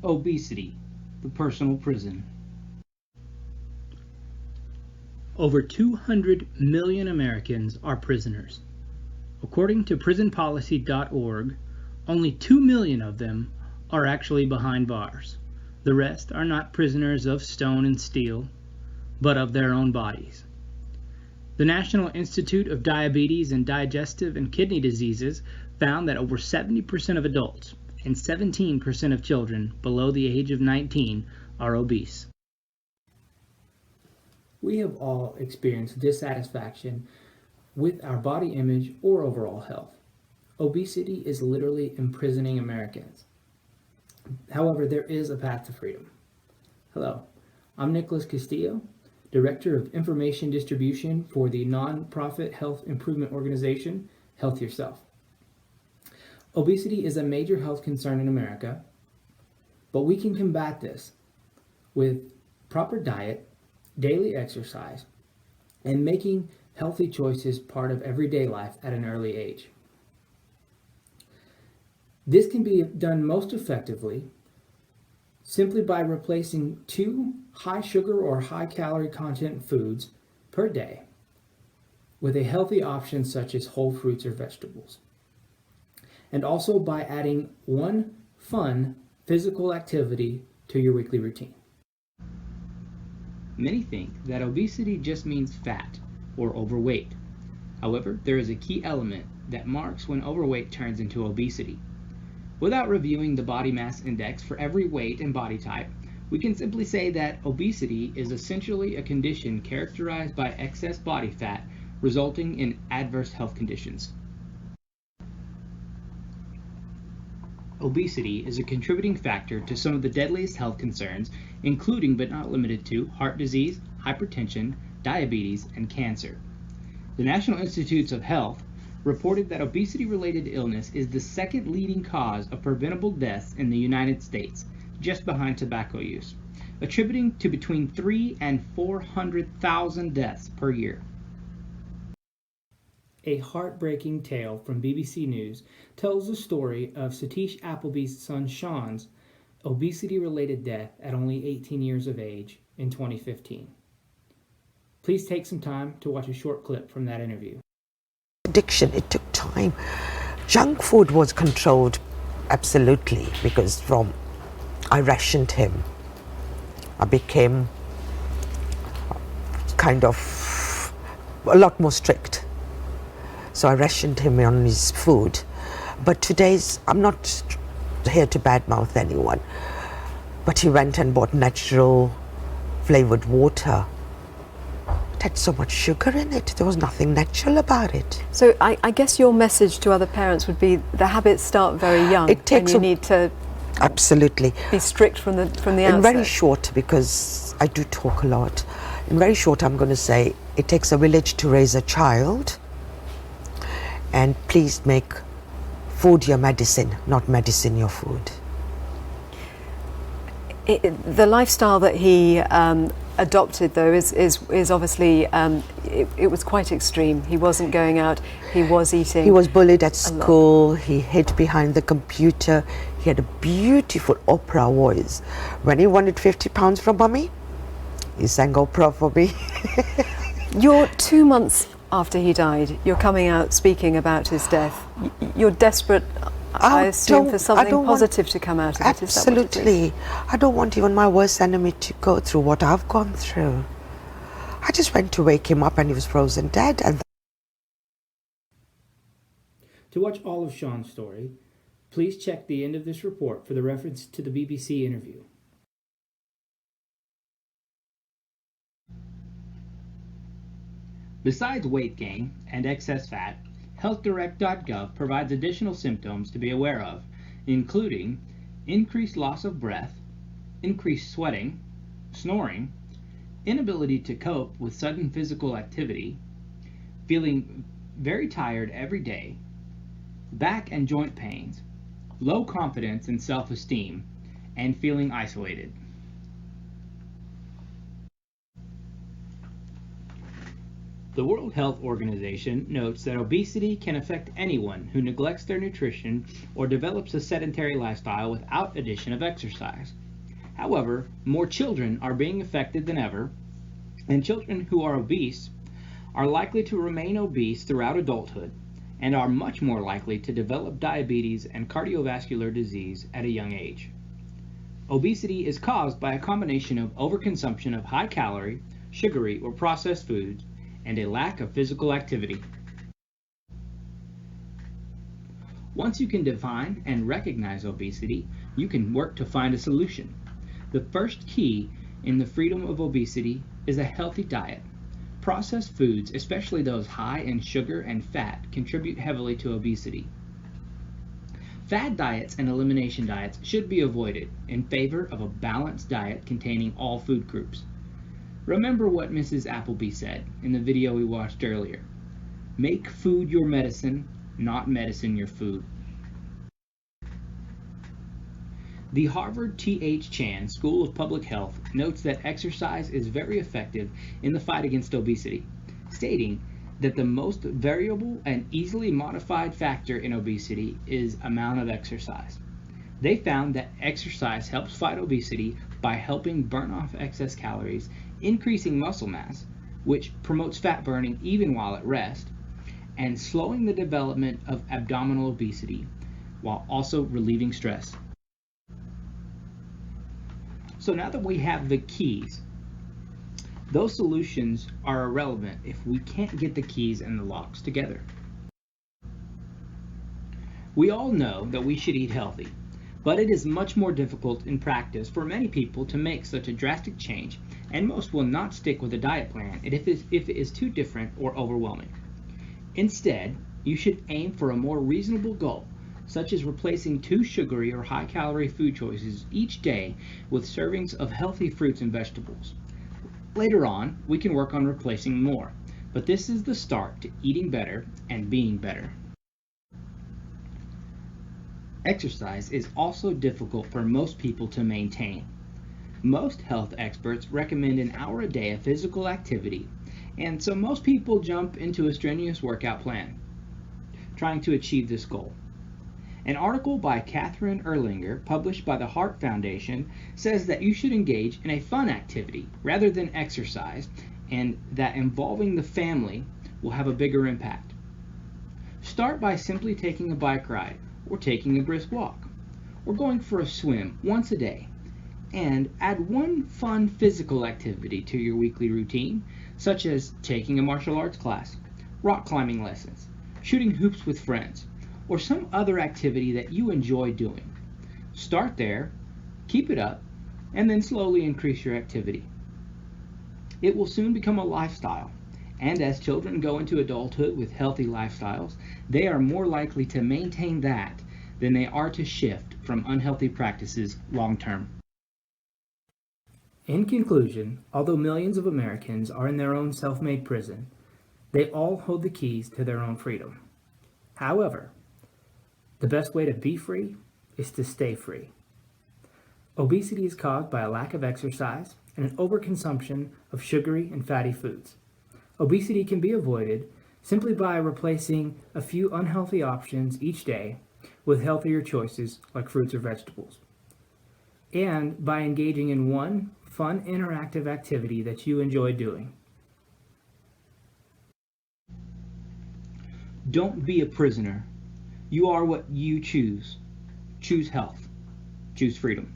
Obesity, the personal prison. Over 200 million Americans are prisoners. According to prisonpolicy.org, only 2 million of them are actually behind bars. The rest are not prisoners of stone and steel, but of their own bodies. The National Institute of Diabetes and Digestive and Kidney Diseases found that over 70% of adults and 17% of children below the age of 19 are obese. We have all experienced dissatisfaction with our body image or overall health. Obesity is literally imprisoning Americans. However, there is a path to freedom. Hello, I'm Nicholas Castillo, Director of Information Distribution for the nonprofit health improvement organization, Health Yourself. Obesity is a major health concern in America, but we can combat this with proper diet, daily exercise, and making healthy choices part of everyday life at an early age. This can be done most effectively simply by replacing 2 high sugar or high calorie content foods per day with a healthy option such as whole fruits or vegetables. And also by adding 1 fun physical activity to your weekly routine. Many think that obesity just means fat or overweight. However, there is a key element that marks when overweight turns into obesity. Without reviewing the body mass index for every weight and body type, we can simply say that obesity is essentially a condition characterized by excess body fat resulting in adverse health conditions. Obesity is a contributing factor to some of the deadliest health concerns, including but not limited to heart disease, hypertension, diabetes, and cancer. The National Institutes of Health reported that obesity-related illness is the second leading cause of preventable deaths in the United States, just behind tobacco use, attributing to between 300,000 and 400,000 deaths per year. A heartbreaking tale from BBC News tells the story of Satish Appleby's son Sean's obesity-related death at only 18 years of age in 2015. Please take some time to watch a short clip from that interview. Addiction, it took time. Junk food was controlled absolutely because I rationed him. I became kind of a lot more strict. So I rationed him on his food. But I'm not here to badmouth anyone, but he went and bought natural flavored water. It had so much sugar in it. There was nothing natural about it. So I guess your message to other parents would be the habits start very young. It takes and you need to absolutely be strict from the outset. In very short, because I do talk a lot, in very short I'm going to say it takes a village to raise a child, and please make food your medicine, not medicine your food. The lifestyle that he adopted, though, is obviously it was quite extreme. He wasn't going out. He was eating. He was bullied at school. He hid behind the computer. He had a beautiful opera voice. When he wanted 50 pounds from mummy, he sang opera for me. You're 2 months after he died. You're coming out speaking about his death. You're desperate, I assume, for something positive to come out of it. Absolutely. I don't want even my worst enemy to go through what I've gone through. I just went to wake him up and he was frozen dead. And to watch all of Sean's story, please check the end of this report for the reference to the BBC interview. Besides weight gain and excess fat, HealthDirect.gov provides additional symptoms to be aware of, including increased loss of breath, increased sweating, snoring, inability to cope with sudden physical activity, feeling very tired every day, back and joint pains, low confidence and self-esteem, and feeling isolated. The World Health Organization notes that obesity can affect anyone who neglects their nutrition or develops a sedentary lifestyle without addition of exercise. However, more children are being affected than ever, and children who are obese are likely to remain obese throughout adulthood and are much more likely to develop diabetes and cardiovascular disease at a young age. Obesity is caused by a combination of overconsumption of high-calorie, sugary, or processed foods and a lack of physical activity. Once you can define and recognize obesity, you can work to find a solution. The first key in the freedom of obesity is a healthy diet. Processed foods, especially those high in sugar and fat, contribute heavily to obesity. Fad diets and elimination diets should be avoided in favor of a balanced diet containing all food groups. Remember what Mrs. Appleby said in the video we watched earlier. Make food your medicine, not medicine your food. The Harvard T.H. Chan School of Public Health notes that exercise is very effective in the fight against obesity, stating that the most variable and easily modified factor in obesity is amount of exercise. They found that exercise helps fight obesity by helping burn off excess calories, increasing muscle mass, which promotes fat burning even while at rest, and slowing the development of abdominal obesity, while also relieving stress. So now that we have the keys, those solutions are irrelevant if we can't get the keys and the locks together. We all know that we should eat healthy, but it is much more difficult in practice for many people to make such a drastic change, and most will not stick with a diet plan if it is too different or overwhelming. Instead, you should aim for a more reasonable goal, such as replacing 2 sugary or high-calorie food choices each day with servings of healthy fruits and vegetables. Later on, we can work on replacing more, but this is the start to eating better and being better. Exercise is also difficult for most people to maintain. Most health experts recommend an hour a day of physical activity, and so most people jump into a strenuous workout plan, trying to achieve this goal. An article by Catherine Erlinger, published by the Heart Foundation, says that you should engage in a fun activity rather than exercise, and that involving the family will have a bigger impact. Start by simply taking a bike ride, or taking a brisk walk, or going for a swim once a day, and add one fun physical activity to your weekly routine, such as taking a martial arts class, rock climbing lessons, shooting hoops with friends, or some other activity that you enjoy doing. Start there, keep it up, and then slowly increase your activity. It will soon become a lifestyle, and as children go into adulthood with healthy lifestyles, they are more likely to maintain that than they are to shift from unhealthy practices long term. In conclusion, although millions of Americans are in their own self-made prison, they all hold the keys to their own freedom. However, the best way to be free is to stay free. Obesity is caused by a lack of exercise and an overconsumption of sugary and fatty foods. Obesity can be avoided simply by replacing a few unhealthy options each day with healthier choices like fruits or vegetables, and by engaging in one fun interactive activity that you enjoy doing. Don't be a prisoner. You are what you choose. Choose health. Choose freedom.